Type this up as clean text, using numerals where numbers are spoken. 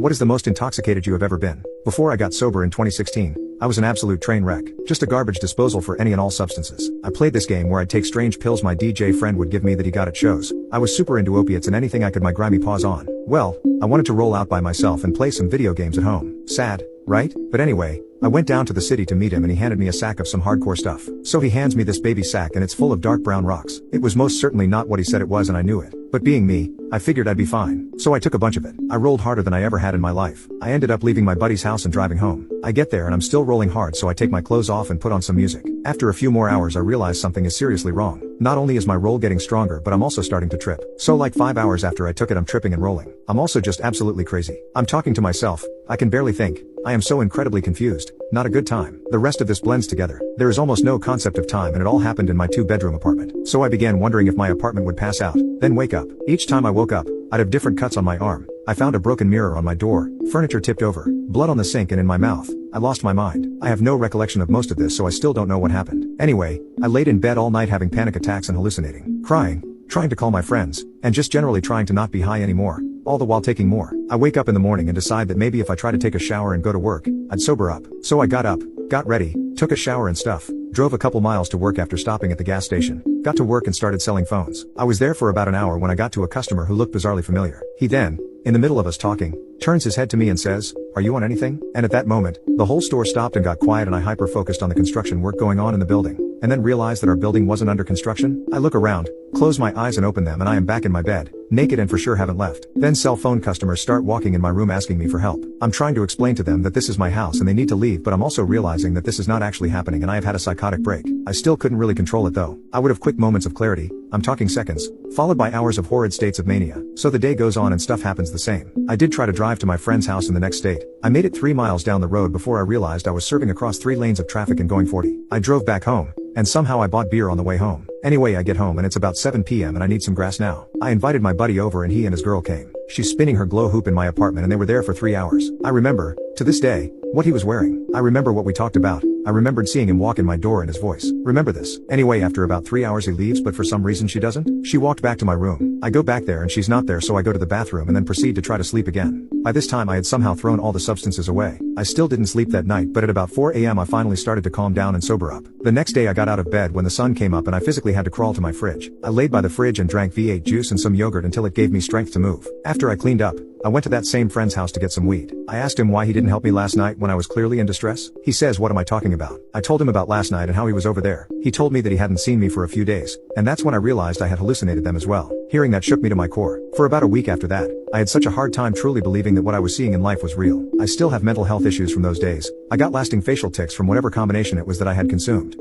What is the most intoxicated you have ever been? Before I got sober in 2016, I was an absolute train wreck, just a garbage disposal for any and all substances. I played this game where I'd take strange pills my DJ friend would give me that he got at shows. I was super into opiates and anything I could my grimy paws on. Well, I wanted to roll out by myself and play some video games at home. Sad, right? But anyway, I went down to the city to meet him and he handed me a sack of some hardcore stuff. So he hands me this baby sack and it's full of dark brown rocks. It was most certainly not what he said it was and I knew it. But being me, I figured I'd be fine. So I took a bunch of it. I rolled harder than I ever had in my life. I ended up leaving my buddy's house and driving home. I get there and I'm still rolling hard, so I take my clothes off and put on some music. After a few more hours I realize something is seriously wrong. Not only is my roll getting stronger, but I'm also starting to trip. So like 5 hours after I took it I'm tripping and rolling. I'm also just absolutely crazy. I'm talking to myself. I can barely think. I am so incredibly confused. Not a good time. The rest of this blends together. There is almost no concept of time and it all happened in my 2-bedroom apartment. So I began wondering if my apartment would pass out, then wake up. Each time I woke up, I'd have different cuts on my arm. I found a broken mirror on my door, furniture tipped over, blood on the sink and in my mouth. I lost my mind. I have no recollection of most of this, so I still don't know what happened. Anyway, I laid in bed all night having panic attacks and hallucinating, crying, trying to call my friends, and just generally trying to not be high anymore, all the while taking more. I wake up in the morning and decide that maybe if I try to take a shower and go to work, I'd sober up. So I got up, got ready, took a shower and stuff, drove a couple miles to work after stopping at the gas station, got to work and started selling phones. I was there for about an hour when I got to a customer who looked bizarrely familiar. He then, in the middle of us talking, turns his head to me and says, "Are you on anything?" And at that moment, the whole store stopped and got quiet and I hyper-focused on the construction work going on in the building, and then realized that our building wasn't under construction. I look around, close my eyes and open them and I am back in my bed, naked and for sure haven't left. Then cell phone customers start walking in my room asking me for help. I'm trying to explain to them that this is my house and they need to leave, but I'm also realizing that this is not actually happening and I have had a psychotic break. I still couldn't really control it though. I would have quick moments of clarity, I'm talking seconds, followed by hours of horrid states of mania. So the day goes on and stuff happens the same. I did try to drive to my friend's house in the next state. I made it 3 miles down the road before I realized I was serving across 3 lanes of traffic and going 40. I drove back home, and somehow I bought beer on the way home. Anyway, I get home and it's about 7 p.m. and I need some grass now. I invited my buddy over and he and his girl came. She's spinning her glow hoop in my apartment and they were there for 3 hours. I remember, to this day, what he was wearing. I remember what we talked about. I remembered seeing him walk in my door and his voice. Remember this. Anyway, after about 3 hours he leaves, but for some reason she doesn't. She walked back to my room. I go back there and she's not there, so I go to the bathroom and then proceed to try to sleep again. By this time I had somehow thrown all the substances away. I still didn't sleep that night, but at about 4 a.m. I finally started to calm down and sober up. The next day I got out of bed when the sun came up and I physically had to crawl to my fridge. I laid by the fridge and drank V8 juice and some yogurt until it gave me strength to move. After I cleaned up, I went to that same friend's house to get some weed. I asked him why he didn't help me last night when I was clearly in distress. He says, "What am I talking about?" I told him about last night and how he was over there. He told me that he hadn't seen me for a few days, and that's when I realized I had hallucinated them as well. Hearing that shook me to my core. For about a week after that, I had such a hard time truly believing that what I was seeing in life was real. I still have mental health issues from those days. I got lasting facial tics from whatever combination it was that I had consumed.